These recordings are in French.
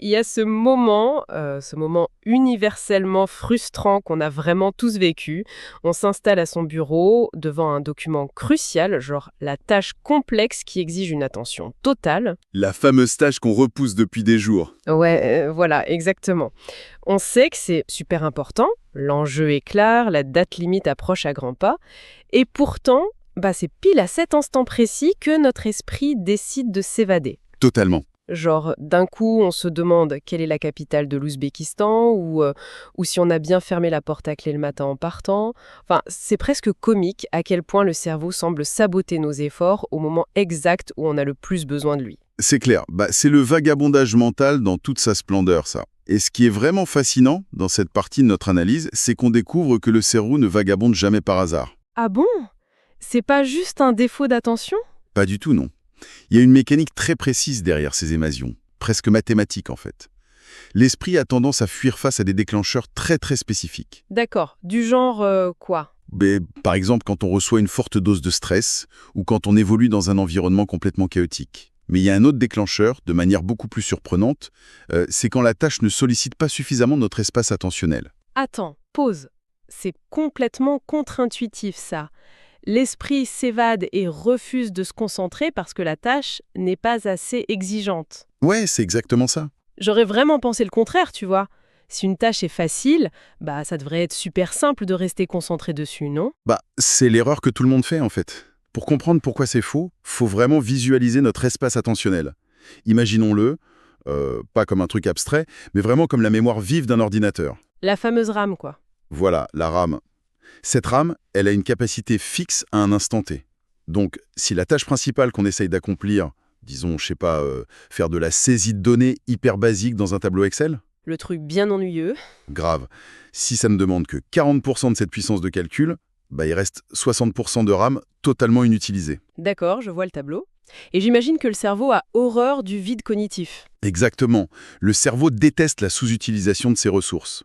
il y a ce moment universellement frustrant qu'on a vraiment tous vécu. On s'installe à son bureau devant un document crucial, genre la tâche complexe qui exige une attention totale. La fameuse tâche qu'on repousse depuis des jours. Ouais, voilà, exactement. On sait que c'est super important, l'enjeu est clair, la date limite approche à grands pas, et pourtant, c'est pile à cet instant précis que notre esprit décide de s'évader. Totalement. Genre, d'un coup, on se demande quelle est la capitale de l'Ouzbékistan ou si on a bien fermé la porte à clé le matin en partant. Enfin, c'est presque comique à quel point le cerveau semble saboter nos efforts au moment exact où on a le plus besoin de lui. C'est clair, c'est le vagabondage mental dans toute sa splendeur, ça. Et ce qui est vraiment fascinant dans cette partie de notre analyse, c'est qu'on découvre que le cerveau ne vagabonde jamais par hasard. Ah bon? C'est pas juste un défaut d'attention? Pas du tout, non. Il y a une mécanique très précise derrière ces évasions, presque mathématique en fait. L'esprit a tendance à fuir face à des déclencheurs très très spécifiques. D'accord. Du genre quoi? Par exemple, quand on reçoit une forte dose de stress ou quand on évolue dans un environnement complètement chaotique. Mais il y a un autre déclencheur, de manière beaucoup plus surprenante, c'est quand la tâche ne sollicite pas suffisamment notre espace attentionnel. Attends, pause. C'est complètement contre-intuitif ça. L'esprit s'évade et refuse de se concentrer parce que la tâche n'est pas assez exigeante. Ouais, c'est exactement ça. J'aurais vraiment pensé le contraire, tu vois. Si une tâche est facile, ça devrait être super simple de rester concentré dessus, non? C'est l'erreur que tout le monde fait en fait. Pour comprendre pourquoi c'est faux, faut vraiment visualiser notre espace attentionnel. Imaginons-le, pas comme un truc abstrait, mais vraiment comme la mémoire vive d'un ordinateur. La fameuse RAM, quoi. Voilà, la RAM. Cette RAM, elle a une capacité fixe à un instant T. Donc, si la tâche principale qu'on essaye d'accomplir, disons, je sais pas, faire de la saisie de données hyper basique dans un tableau Excel, Le truc bien ennuyeux. grave. Si ça ne demande que 40% de cette puissance de calcul, il reste 60% de RAM totalement inutilisé. D'accord, je vois le tableau. Et j'imagine que le cerveau a horreur du vide cognitif. Exactement. Le cerveau déteste la sous-utilisation de ses ressources.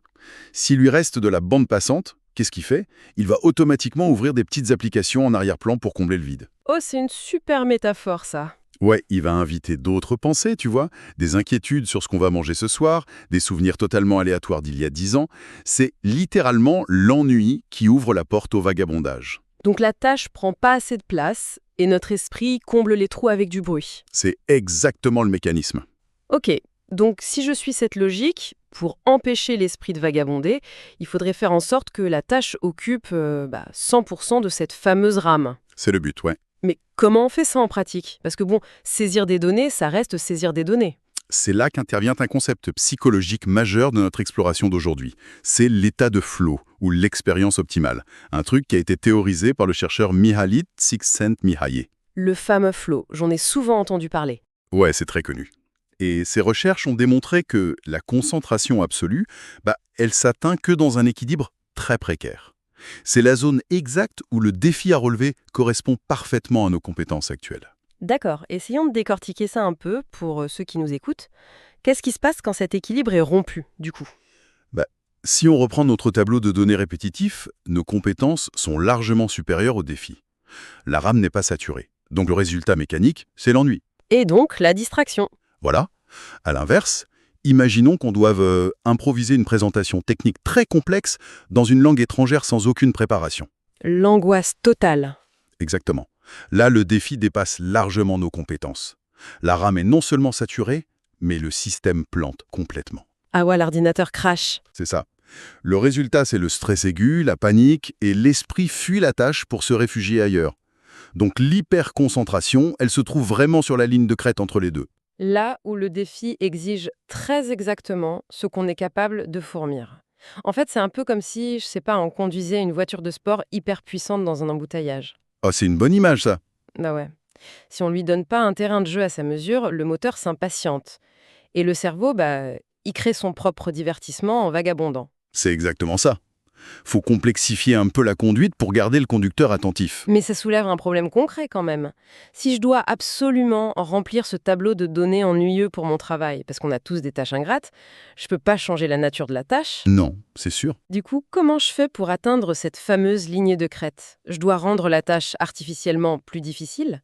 S'il lui reste de la bande passante, qu'est-ce qu'il fait? Il va automatiquement ouvrir des petites applications en arrière-plan pour combler le vide. Oh, c'est une super métaphore, ça. Ouais, il va inviter d'autres pensées, tu vois, des inquiétudes sur ce qu'on va manger ce soir, des souvenirs totalement aléatoires d'il y a 10 ans. C'est littéralement l'ennui qui ouvre la porte au vagabondage. Donc la tâche prend pas assez de place et notre esprit comble les trous avec du bruit. C'est exactement le mécanisme. Ok, donc si je suis cette logique, pour empêcher l'esprit de vagabonder, il faudrait faire en sorte que la tâche occupe 100% de cette fameuse RAM. C'est le but, ouais. Mais comment on fait ça en pratique? Parce que saisir des données, ça reste saisir des données. C'est là qu'intervient un concept psychologique majeur de notre exploration d'aujourd'hui. C'est l'état de flow, ou l'expérience optimale. Un truc qui a été théorisé par le chercheur Mihaly Csikszentmihalyi. Le fameux flow, j'en ai souvent entendu parler. Ouais, c'est très connu. Et ces recherches ont démontré que la concentration absolue, elle s'atteint que dans un équilibre très précaire. C'est la zone exacte où le défi à relever correspond parfaitement à nos compétences actuelles. D'accord, essayons de décortiquer ça un peu pour ceux qui nous écoutent. Qu'est-ce qui se passe quand cet équilibre est rompu, du coup? Si on reprend notre tableau de données répétitif, nos compétences sont largement supérieures au défi. La RAM n'est pas saturée. Donc le résultat mécanique, c'est l'ennui. Et donc, la distraction. Voilà. À l'inverse, imaginons qu'on doive improviser une présentation technique très complexe dans une langue étrangère sans aucune préparation. L'angoisse totale. Exactement. Là, le défi dépasse largement nos compétences. La RAM est non seulement saturée, mais le système plante complètement. Ah ouais, l'ordinateur crash. C'est ça. Le résultat, c'est le stress aigu, la panique, et l'esprit fuit la tâche pour se réfugier ailleurs. Donc l'hyperconcentration, elle se trouve vraiment sur la ligne de crête entre les deux. Là où le défi exige très exactement ce qu'on est capable de fournir. En fait, c'est un peu comme si, je sais pas, on conduisait une voiture de sport hyper puissante dans un embouteillage. Ah, c'est une bonne image, ça. Bah ouais. Si on lui donne pas un terrain de jeu à sa mesure, le moteur s'impatiente. Et le cerveau, il crée son propre divertissement en vagabondant. C'est exactement ça. Faut complexifier un peu la conduite pour garder le conducteur attentif. Mais ça soulève un problème concret quand même. Si je dois absolument remplir ce tableau de données ennuyeux pour mon travail, parce qu'on a tous des tâches ingrates, je peux pas changer la nature de la tâche. Non, c'est sûr. Du coup, comment je fais pour atteindre cette fameuse ligne de crête? Je dois rendre la tâche artificiellement plus difficile?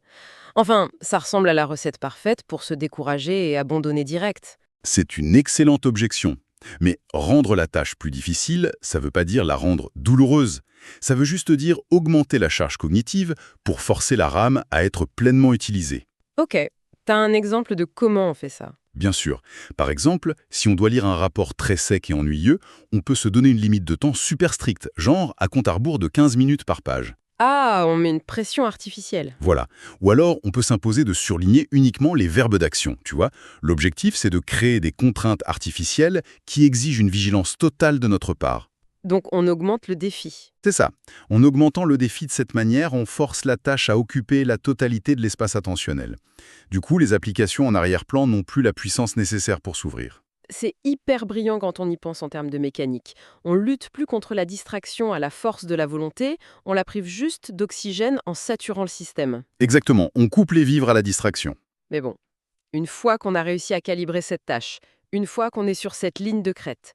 Enfin, ça ressemble à la recette parfaite pour se décourager et abandonner direct. C'est une excellente objection. Mais rendre la tâche plus difficile, ça ne veut pas dire la rendre douloureuse. Ça veut juste dire augmenter la charge cognitive pour forcer la RAM à être pleinement utilisée. Ok, t'as un exemple de comment on fait ça? Bien sûr. Par exemple, si on doit lire un rapport très sec et ennuyeux, on peut se donner une limite de temps super stricte, genre à compte à rebours de 15 minutes par page. Ah, on met une pression artificielle. Voilà. Ou alors, on peut s'imposer de surligner uniquement les verbes d'action, tu vois. L'objectif, c'est de créer des contraintes artificielles qui exigent une vigilance totale de notre part. Donc on augmente le défi. C'est ça. En augmentant le défi de cette manière, on force la tâche à occuper la totalité de l'espace attentionnel. Du coup, les applications en arrière-plan n'ont plus la puissance nécessaire pour s'ouvrir. C'est hyper brillant quand on y pense en termes de mécanique. On lutte plus contre la distraction à la force de la volonté, on la prive juste d'oxygène en saturant le système. Exactement, on coupe les vivres à la distraction. Mais bon, une fois qu'on a réussi à calibrer cette tâche, une fois qu'on est sur cette ligne de crête,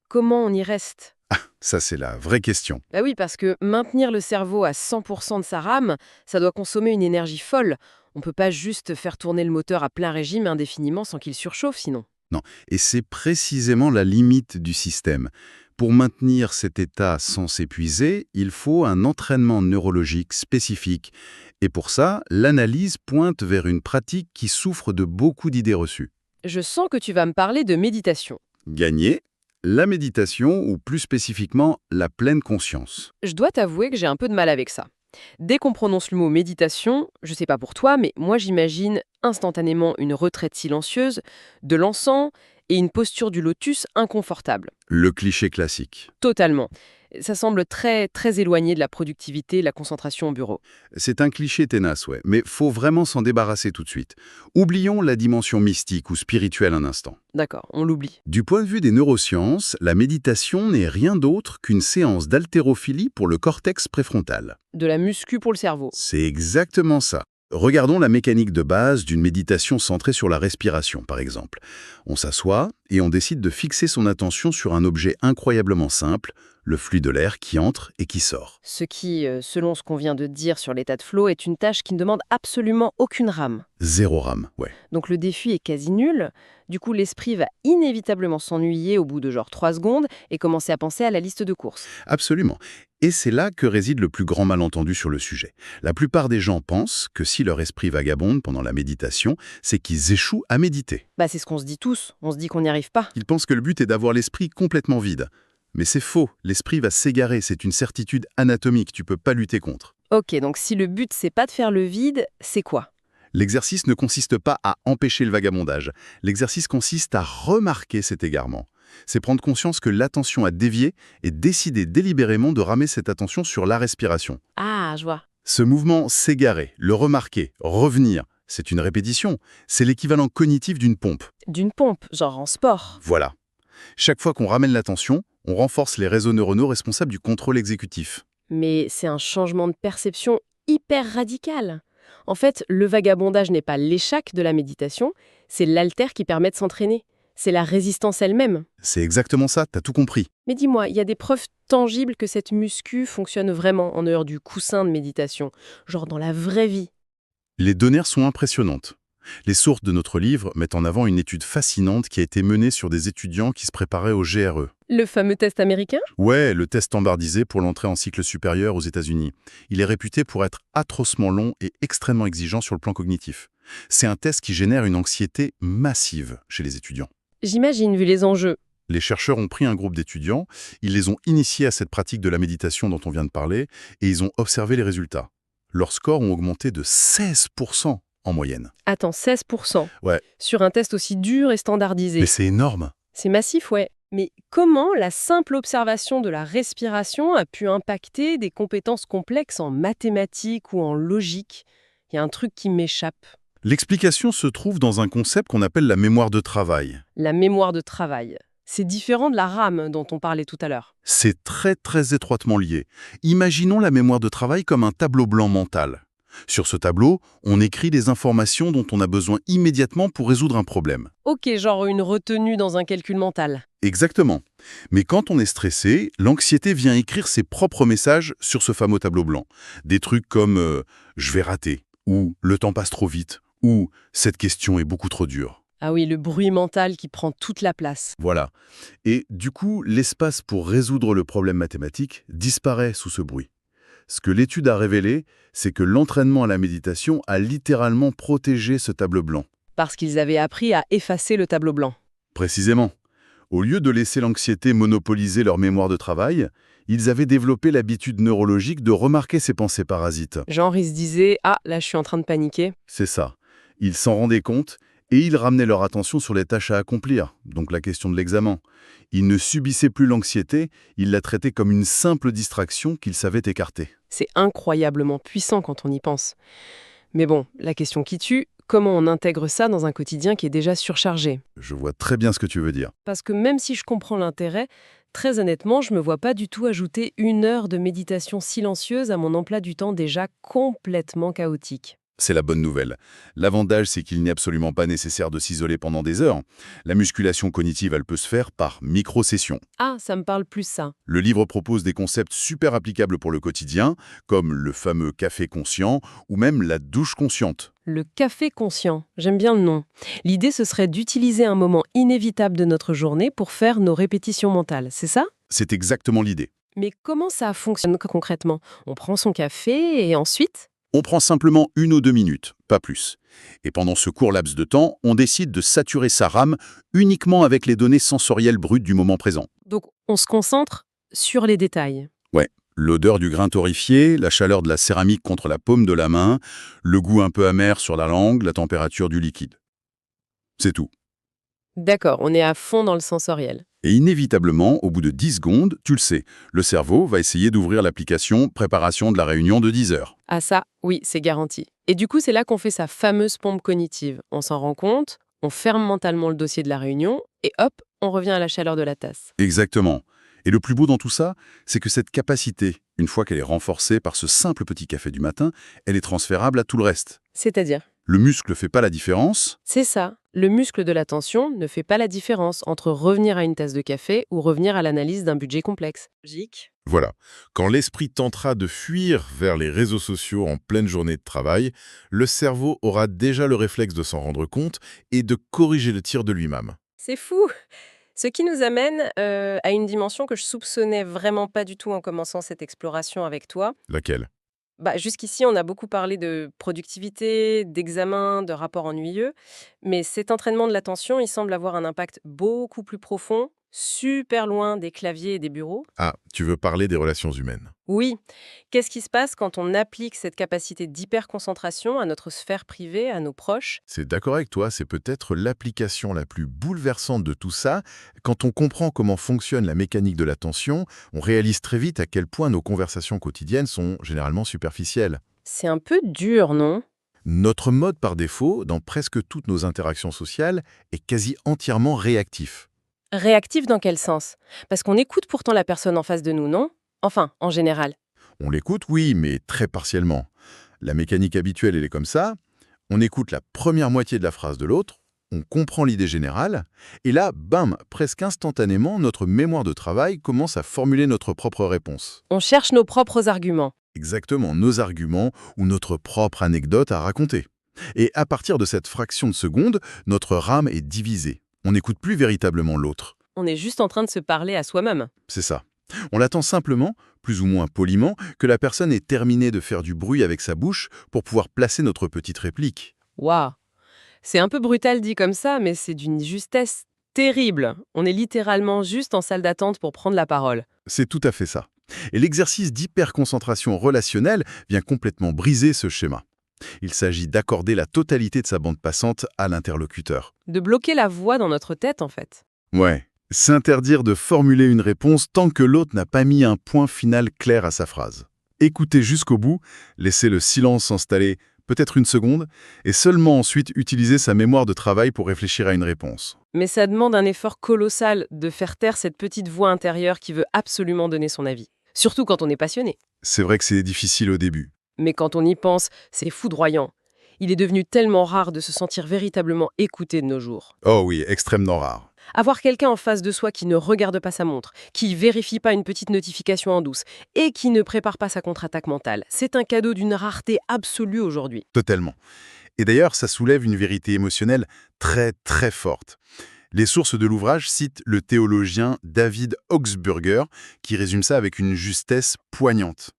comment on y reste? Ça, c'est la vraie question. Bah oui, parce que maintenir le cerveau à 100% de sa RAM, ça doit consommer une énergie folle. On peut pas juste faire tourner le moteur à plein régime indéfiniment sans qu'il surchauffe sinon. Non, et c'est précisément la limite du système. Pour maintenir cet état sans s'épuiser, il faut un entraînement neurologique spécifique. Et pour ça, l'analyse pointe vers une pratique qui souffre de beaucoup d'idées reçues. Je sens que tu vas me parler de méditation. Gagner, la méditation, ou plus spécifiquement, la pleine conscience. Je dois t'avouer que j'ai un peu de mal avec ça. Dès qu'on prononce le mot méditation, je sais pas pour toi, mais moi j'imagine instantanément une retraite silencieuse, de l'encens et une posture du lotus inconfortable. Le cliché classique. Totalement. Ça semble très, très éloigné de la productivité et de la concentration au bureau. C'est un cliché ténace, ouais, mais faut vraiment s'en débarrasser tout de suite. Oublions la dimension mystique ou spirituelle un instant. D'accord, on l'oublie. Du point de vue des neurosciences, la méditation n'est rien d'autre qu'une séance d'haltérophilie pour le cortex préfrontal. De la muscu pour le cerveau. C'est exactement ça. Regardons la mécanique de base d'une méditation centrée sur la respiration, par exemple. On s'assoit et on décide de fixer son attention sur un objet incroyablement simple, le flux de l'air qui entre et qui sort. Ce qui, selon ce qu'on vient de dire sur l'état de flow, est une tâche qui ne demande absolument aucune rame. Zéro rame, ouais. Donc le défi est quasi nul. Du coup, l'esprit va inévitablement s'ennuyer au bout de genre 3 secondes et commencer à penser à la liste de courses. Absolument. Et c'est là que réside le plus grand malentendu sur le sujet. La plupart des gens pensent que si leur esprit vagabonde pendant la méditation, c'est qu'ils échouent à méditer. Bah c'est ce qu'on se dit tous, on se dit qu'on n'y arrive pas. Ils pensent que le but est d'avoir l'esprit complètement vide. Mais c'est faux, l'esprit va s'égarer, c'est une certitude anatomique, tu peux pas lutter contre. Ok, donc si le but c'est pas de faire le vide, c'est quoi? L'exercice ne consiste pas à empêcher le vagabondage. L'exercice consiste à remarquer cet égarement. C'est prendre conscience que l'attention a dévié et décider délibérément de ramer cette attention sur la respiration. Ah, je vois. Ce mouvement s'égarer, le remarquer, revenir, c'est une répétition. C'est l'équivalent cognitif d'une pompe. D'une pompe, genre en sport. Voilà. Chaque fois qu'on ramène l'attention, on renforce les réseaux neuronaux responsables du contrôle exécutif. Mais c'est un changement de perception hyper radical. En fait, le vagabondage n'est pas l'échec de la méditation, c'est l'haltère qui permet de s'entraîner. C'est la résistance elle-même. C'est exactement ça, t'as tout compris. Mais dis-moi, il y a des preuves tangibles que cette muscu fonctionne vraiment en dehors du coussin de méditation, genre dans la vraie vie? Les données sont impressionnantes. Les sources de notre livre mettent en avant une étude fascinante qui a été menée sur des étudiants qui se préparaient au GRE. Le fameux test américain? Ouais, le test standardisé pour l'entrée en cycle supérieur aux États-Unis. Il est réputé pour être atrocement long et extrêmement exigeant sur le plan cognitif. C'est un test qui génère une anxiété massive chez les étudiants. J'imagine, vu les enjeux. Les chercheurs ont pris un groupe d'étudiants, ils les ont initiés à cette pratique de la méditation dont on vient de parler, et ils ont observé les résultats. Leurs scores ont augmenté de 16% en moyenne. Attends, 16%. Ouais. Sur un test aussi dur et standardisé. Mais c'est énorme. C'est massif, ouais. Mais comment la simple observation de la respiration a pu impacter des compétences complexes en mathématiques ou en logique? Il y a un truc qui m'échappe. L'explication se trouve dans un concept qu'on appelle la mémoire de travail. La mémoire de travail. C'est différent de la RAM dont on parlait tout à l'heure. C'est très très étroitement lié. Imaginons la mémoire de travail comme un tableau blanc mental. Sur ce tableau, on écrit les informations dont on a besoin immédiatement pour résoudre un problème. Ok, genre une retenue dans un calcul mental. Exactement. Mais quand on est stressé, l'anxiété vient écrire ses propres messages sur ce fameux tableau blanc. Des trucs comme « je vais rater » ou « le temps passe trop vite » ou « cette question est beaucoup trop dure ». Ah oui, le bruit mental qui prend toute la place. Voilà. Et du coup, l'espace pour résoudre le problème mathématique disparaît sous ce bruit. Ce que l'étude a révélé, c'est que l'entraînement à la méditation a littéralement protégé ce tableau blanc. Parce qu'ils avaient appris à effacer le tableau blanc. Précisément. Au lieu de laisser l'anxiété monopoliser leur mémoire de travail, ils avaient développé l'habitude neurologique de remarquer ces pensées parasites. Genre, ils se disaient « Ah, là, je suis en train de paniquer. C'est ça. Ils s'en rendaient compte et ils ramenaient leur attention sur les tâches à accomplir, donc la question de l'examen. Ils ne subissaient plus l'anxiété, ils la traitaient comme une simple distraction qu'ils savaient écarter. » C'est incroyablement puissant quand on y pense. Mais bon, la question qui tue, comment on intègre ça dans un quotidien qui est déjà surchargé? Je vois très bien ce que tu veux dire. Parce que même si je comprends l'intérêt, très honnêtement, je me vois pas du tout ajouter 1 heure de méditation silencieuse à mon emploi du temps déjà complètement chaotique. C'est la bonne nouvelle. L'avantage, c'est qu'il n'est absolument pas nécessaire de s'isoler pendant des heures. La musculation cognitive, elle peut se faire par micro-sessions. Ah, ça me parle plus ça. Le livre propose des concepts super applicables pour le quotidien, comme le fameux café conscient ou même la douche consciente. Le café conscient, j'aime bien le nom. L'idée, ce serait d'utiliser un moment inévitable de notre journée pour faire nos répétitions mentales, c'est ça? C'est exactement l'idée. Mais comment ça fonctionne concrètement? On prend son café et ensuite? On prend simplement 1 ou 2 minutes, pas plus. Et pendant ce court laps de temps, on décide de saturer sa RAM uniquement avec les données sensorielles brutes du moment présent. Donc, on se concentre sur les détails. Ouais, l'odeur du grain torréfié, la chaleur de la céramique contre la paume de la main, le goût un peu amer sur la langue, la température du liquide. C'est tout. D'accord, on est à fond dans le sensoriel. Et inévitablement, au bout de 10 secondes, tu le sais, le cerveau va essayer d'ouvrir l'application préparation de la réunion de 10 heures. Ah ça, oui, c'est garanti. Et du coup, c'est là qu'on fait sa fameuse pompe cognitive. On s'en rend compte, on ferme mentalement le dossier de la réunion, et hop, on revient à la chaleur de la tasse. Exactement. Et le plus beau dans tout ça, c'est que cette capacité, une fois qu'elle est renforcée par ce simple petit café du matin, elle est transférable à tout le reste. C'est-à-dire? Le muscle ne fait pas la différence. C'est ça. Le muscle de l'attention ne fait pas la différence entre revenir à une tasse de café ou revenir à l'analyse d'un budget complexe. Logique. Voilà. Quand l'esprit tentera de fuir vers les réseaux sociaux en pleine journée de travail, le cerveau aura déjà le réflexe de s'en rendre compte et de corriger le tir de lui-même. C'est fou. Ce qui nous amène à une dimension que je soupçonnais vraiment pas du tout en commençant cette exploration avec toi. Laquelle? Jusqu'ici, on a beaucoup parlé de productivité, d'examen, de rapports ennuyeux, mais cet entraînement de l'attention, il semble avoir un impact beaucoup plus profond, super loin des claviers et des bureaux. Ah, tu veux parler des relations humaines. Oui, qu'est-ce qui se passe quand on applique cette capacité d'hyperconcentration à notre sphère privée, à nos proches? C'est d'accord avec toi, c'est peut-être l'application la plus bouleversante de tout ça. Quand on comprend comment fonctionne la mécanique de l'attention, on réalise très vite à quel point nos conversations quotidiennes sont généralement superficielles. C'est un peu dur, non? Notre mode par défaut, dans presque toutes nos interactions sociales, est quasi entièrement réactif. Réactif dans quel sens? Parce qu'on écoute pourtant la personne en face de nous, non? Enfin, en général. On l'écoute, oui, mais très partiellement. La mécanique habituelle, elle est comme ça. On écoute la première moitié de la phrase de l'autre, on comprend l'idée générale, et là, bam, presque instantanément, notre mémoire de travail commence à formuler notre propre réponse. On cherche nos propres arguments. Exactement, nos arguments ou notre propre anecdote à raconter. Et à partir de cette fraction de seconde, notre rame est divisée. On n'écoute plus véritablement l'autre. On est juste en train de se parler à soi-même. C'est ça. On attend simplement, plus ou moins poliment, que la personne ait terminé de faire du bruit avec sa bouche pour pouvoir placer notre petite réplique. Waouh! C'est un peu brutal dit comme ça, mais c'est d'une justesse terrible. On est littéralement juste en salle d'attente pour prendre la parole. C'est tout à fait ça. Et l'exercice d'hyperconcentration relationnelle vient complètement briser ce schéma. Il s'agit d'accorder la totalité de sa bande passante à l'interlocuteur. De bloquer la voix dans notre tête, en fait. Ouais. S'interdire de formuler une réponse tant que l'autre n'a pas mis un point final clair à sa phrase. Écouter jusqu'au bout, laisser le silence s'installer peut-être 1 seconde, et seulement ensuite utiliser sa mémoire de travail pour réfléchir à une réponse. Mais ça demande un effort colossal de faire taire cette petite voix intérieure qui veut absolument donner son avis. Surtout quand on est passionné. C'est vrai que c'est difficile au début. Mais quand on y pense, c'est foudroyant. Il est devenu tellement rare de se sentir véritablement écouté de nos jours. Oh oui, extrêmement rare. Avoir quelqu'un en face de soi qui ne regarde pas sa montre, qui vérifie pas une petite notification en douce et qui ne prépare pas sa contre-attaque mentale, c'est un cadeau d'une rareté absolue aujourd'hui. Totalement. Et d'ailleurs, ça soulève une vérité émotionnelle très très forte. Les sources de l'ouvrage citent le théologien David Augsburger, qui résume ça avec une justesse poignante.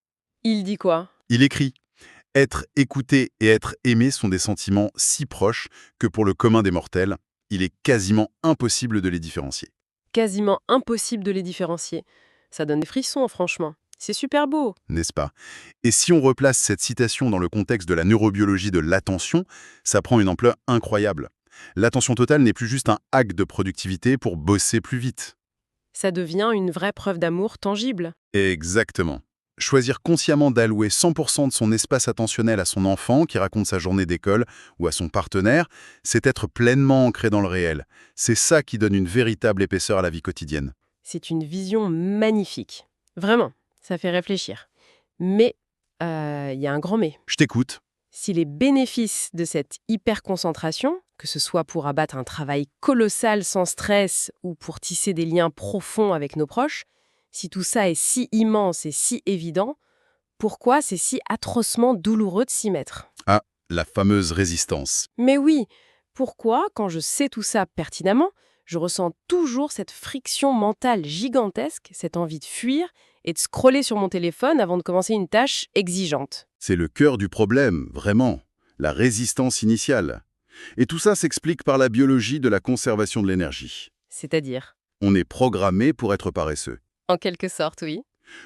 Il dit quoi? Il écrit « Être écouté et être aimé sont des sentiments si proches que pour le commun des mortels, il est quasiment impossible de les différencier. Quasiment impossible de les différencier. Ça donne des frissons, franchement. C'est super beau. » N'est-ce pas? Et si on replace cette citation dans le contexte de la neurobiologie de l'attention, ça prend une ampleur incroyable. L'attention totale n'est plus juste un hack de productivité pour bosser plus vite. Ça devient une vraie preuve d'amour tangible. Exactement. Choisir consciemment d'allouer 100% de son espace attentionnel à son enfant qui raconte sa journée d'école ou à son partenaire, c'est être pleinement ancré dans le réel. C'est ça qui donne une véritable épaisseur à la vie quotidienne. C'est une vision magnifique. Vraiment, ça fait réfléchir. Mais, il y a un grand mais. Je t'écoute. Si les bénéfices de cette hyperconcentration, que ce soit pour abattre un travail colossal sans stress ou pour tisser des liens profonds avec nos proches, si tout ça est si immense et si évident, pourquoi c'est si atrocement douloureux de s'y mettre? Ah, la fameuse résistance. Mais oui, pourquoi, quand je sais tout ça pertinemment, je ressens toujours cette friction mentale gigantesque, cette envie de fuir et de scroller sur mon téléphone avant de commencer une tâche exigeante? C'est le cœur du problème, vraiment. La résistance initiale. Et tout ça s'explique par la biologie de la conservation de l'énergie. C'est-à-dire? On est programmé pour être paresseux. En quelque sorte, oui.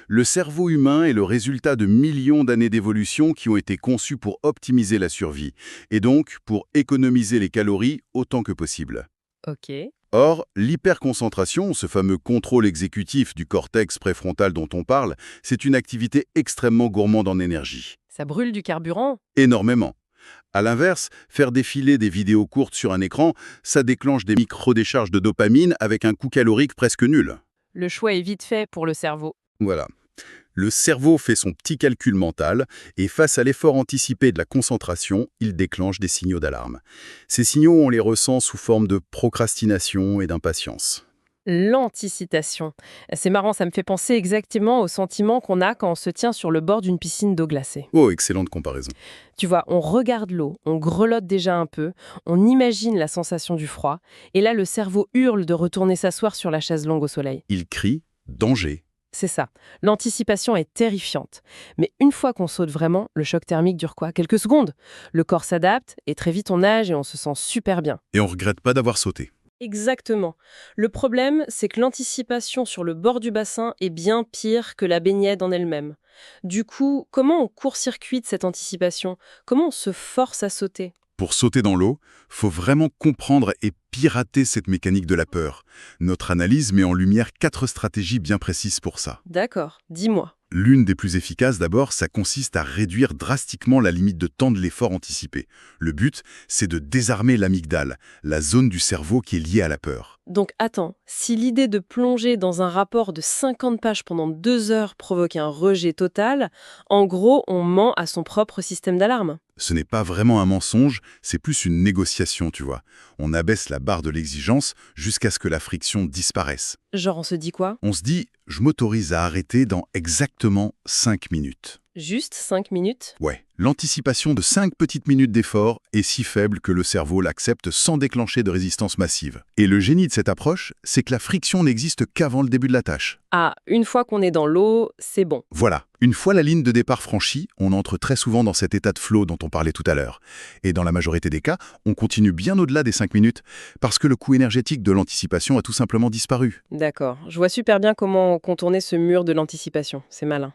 Le cerveau humain est le résultat de millions d'années d'évolution qui ont été conçues pour optimiser la survie, et donc pour économiser les calories autant que possible. Ok. Or, l'hyperconcentration, ce fameux contrôle exécutif du cortex préfrontal dont on parle, c'est une activité extrêmement gourmande en énergie. Ça brûle du carburant? Énormément. À l'inverse, faire défiler des vidéos courtes sur un écran, ça déclenche des micro-décharges de dopamine avec un coût calorique presque nul. Le choix est vite fait pour le cerveau. Voilà. Le cerveau fait son petit calcul mental et face à l'effort anticipé de la concentration, il déclenche des signaux d'alarme. Ces signaux, on les ressent sous forme de procrastination et d'impatience. L'anticitation. C'est marrant, ça me fait penser exactement au sentiment qu'on a quand on se tient sur le bord d'une piscine d'eau glacée. Oh, excellente comparaison. Tu vois, on regarde l'eau, on grelotte déjà un peu, on imagine la sensation du froid, et là le cerveau hurle de retourner s'asseoir sur la chaise longue au soleil. Il crie « danger ». C'est ça. L'anticipation est terrifiante. Mais une fois qu'on saute vraiment, le choc thermique dure quoi? Quelques secondes. Le corps s'adapte, et très vite on nage et on se sent super bien. Et on regrette pas d'avoir sauté. Exactement. Le problème, c'est que l'anticipation sur le bord du bassin est bien pire que la baignade en elle-même. Du coup, comment on court-circuite cette anticipation? Comment on se force à sauter? Pour sauter dans l'eau, faut vraiment comprendre et pirater cette mécanique de la peur. Notre analyse met en lumière 4 stratégies bien précises pour ça. D'accord, dis-moi. L'une des plus efficaces d'abord, ça consiste à réduire drastiquement la limite de temps de l'effort anticipé. Le but, c'est de désarmer l'amygdale, la zone du cerveau qui est liée à la peur. Donc attends, si l'idée de plonger dans un rapport de 50 pages pendant 2 heures provoque un rejet total, en gros, on ment à son propre système d'alarme. Ce n'est pas vraiment un mensonge, c'est plus une négociation, tu vois. On abaisse la barre de l'exigence jusqu'à ce que la friction disparaisse. Genre, on se dit quoi? On se dit, je m'autorise à arrêter dans exactement 5 minutes. Juste 5 minutes? Ouais, l'anticipation de 5 petites minutes d'effort est si faible que le cerveau l'accepte sans déclencher de résistance massive. Et le génie de cette approche, c'est que la friction n'existe qu'avant le début de la tâche. Ah, une fois qu'on est dans l'eau, c'est bon. Voilà, une fois la ligne de départ franchie, on entre très souvent dans cet état de flow dont on parlait tout à l'heure. Et dans la majorité des cas, on continue bien au-delà des 5 minutes, parce que le coût énergétique de l'anticipation a tout simplement disparu. D'accord, je vois super bien comment contourner ce mur de l'anticipation, c'est malin.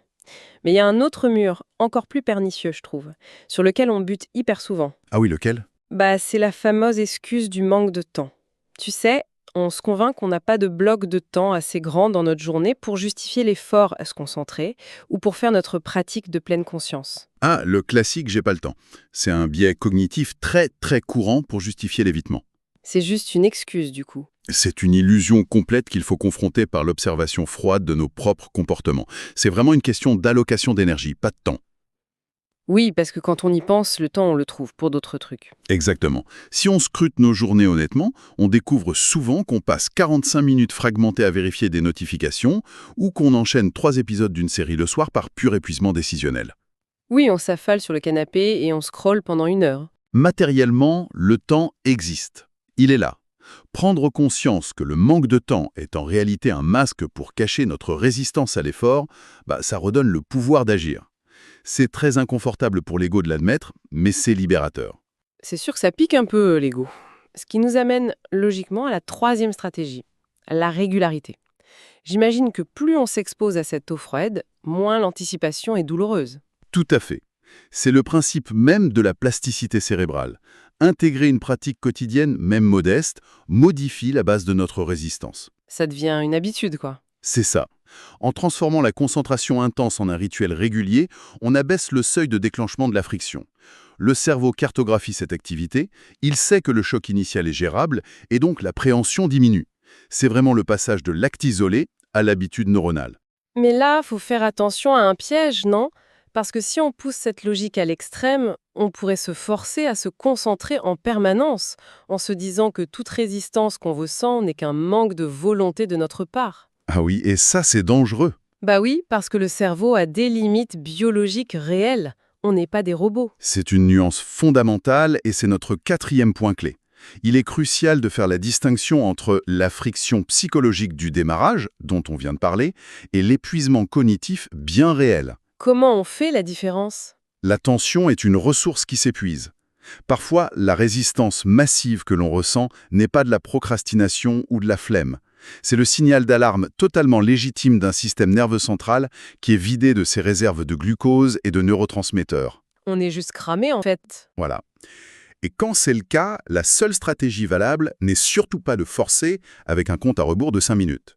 Mais il y a un autre mur, encore plus pernicieux, je trouve, sur lequel on bute hyper souvent. Ah oui, lequel? C'est la fameuse excuse du manque de temps. Tu sais, on se convainc qu'on n'a pas de bloc de temps assez grand dans notre journée pour justifier l'effort à se concentrer ou pour faire notre pratique de pleine conscience. Ah, le classique « j'ai pas le temps ». C'est un biais cognitif très très courant pour justifier l'évitement. C'est juste une excuse, du coup. C'est une illusion complète qu'il faut confronter par l'observation froide de nos propres comportements. C'est vraiment une question d'allocation d'énergie, pas de temps. Oui, parce que quand on y pense, le temps, on le trouve pour d'autres trucs. Exactement. Si on scrute nos journées honnêtement, on découvre souvent qu'on passe 45 minutes fragmentées à vérifier des notifications ou qu'on enchaîne 3 épisodes d'une série le soir par pur épuisement décisionnel. Oui, on s'affale sur le canapé et on scrolle pendant 1 heure. Matériellement, le temps existe. Il est là. Prendre conscience que le manque de temps est en réalité un masque pour cacher notre résistance à l'effort, ça redonne le pouvoir d'agir. C'est très inconfortable pour l'ego de l'admettre, mais c'est libérateur. C'est sûr que ça pique un peu l'ego. Ce qui nous amène logiquement à la troisième stratégie, la régularité. J'imagine que plus on s'expose à cette eau froide, moins l'anticipation est douloureuse. Tout à fait. C'est le principe même de la plasticité cérébrale. Intégrer une pratique quotidienne, même modeste, modifie la base de notre résistance. Ça devient une habitude, quoi. C'est ça. En transformant la concentration intense en un rituel régulier, on abaisse le seuil de déclenchement de la friction. Le cerveau cartographie cette activité, il sait que le choc initial est gérable et donc l'appréhension diminue. C'est vraiment le passage de l'acte isolé à l'habitude neuronale. Mais là, faut faire attention à un piège, non? Parce que si on pousse cette logique à l'extrême, on pourrait se forcer à se concentrer en permanence, en se disant que toute résistance qu'on ressent n'est qu'un manque de volonté de notre part. Ah oui, et ça c'est dangereux. Bah oui, parce que le cerveau a des limites biologiques réelles. On n'est pas des robots. C'est une nuance fondamentale et c'est notre quatrième point clé. Il est crucial de faire la distinction entre la friction psychologique du démarrage, dont on vient de parler, et l'épuisement cognitif bien réel. Comment on fait la différence? La tension est une ressource qui s'épuise. Parfois, la résistance massive que l'on ressent n'est pas de la procrastination ou de la flemme. C'est le signal d'alarme totalement légitime d'un système nerveux central qui est vidé de ses réserves de glucose et de neurotransmetteurs. On est juste cramé, en fait. Voilà. Et quand c'est le cas, la seule stratégie valable n'est surtout pas de forcer avec un compte à rebours de 5 minutes.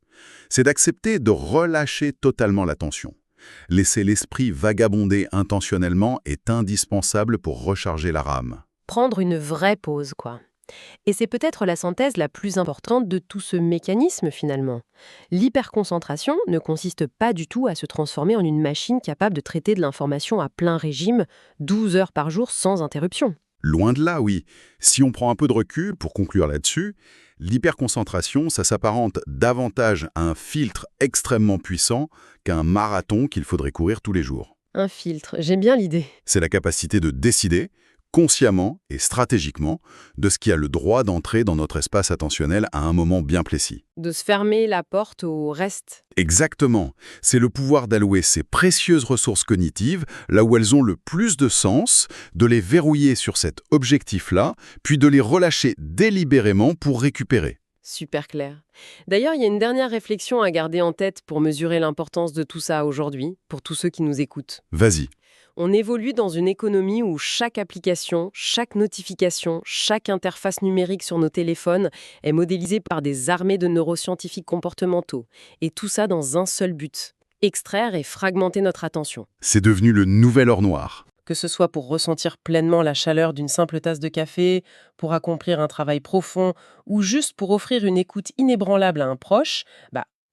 C'est d'accepter de relâcher totalement la tension. Laisser l'esprit vagabonder intentionnellement est indispensable pour recharger la rame. Prendre une vraie pause, quoi. Et c'est peut-être la synthèse la plus importante de tout ce mécanisme, finalement. L'hyperconcentration ne consiste pas du tout à se transformer en une machine capable de traiter de l'information à plein régime, 12 heures par jour sans interruption. Loin de là, oui. Si on prend un peu de recul, pour conclure là-dessus, l'hyperconcentration, ça s'apparente davantage à un filtre extrêmement puissant qu'à un marathon qu'il faudrait courir tous les jours. Un filtre, j'aime bien l'idée. C'est la capacité de décider, consciemment et stratégiquement, de ce qui a le droit d'entrer dans notre espace attentionnel à un moment bien précis. De se fermer la porte au reste. Exactement. C'est le pouvoir d'allouer ces précieuses ressources cognitives là où elles ont le plus de sens, de les verrouiller sur cet objectif-là, puis de les relâcher délibérément pour récupérer. Super clair. D'ailleurs, il y a une dernière réflexion à garder en tête pour mesurer l'importance de tout ça aujourd'hui, pour tous ceux qui nous écoutent. Vas-y. On évolue dans une économie où chaque application, chaque notification, chaque interface numérique sur nos téléphones est modélisée par des armées de neuroscientifiques comportementaux. Et tout ça dans un seul but, extraire et fragmenter notre attention. C'est devenu le nouvel or noir. Que ce soit pour ressentir pleinement la chaleur d'une simple tasse de café, pour accomplir un travail profond ou juste pour offrir une écoute inébranlable à un proche,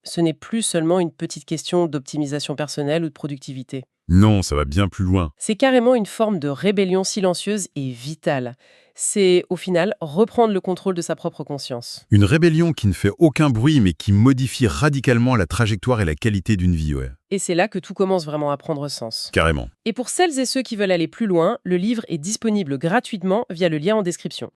ce n'est plus seulement une petite question d'optimisation personnelle ou de productivité. Non, ça va bien plus loin. C'est carrément une forme de rébellion silencieuse et vitale. C'est, au final, reprendre le contrôle de sa propre conscience. Une rébellion qui ne fait aucun bruit mais qui modifie radicalement la trajectoire et la qualité d'une vie, ouais. Et c'est là que tout commence vraiment à prendre sens. Carrément. Et pour celles et ceux qui veulent aller plus loin, le livre est disponible gratuitement via le lien en description.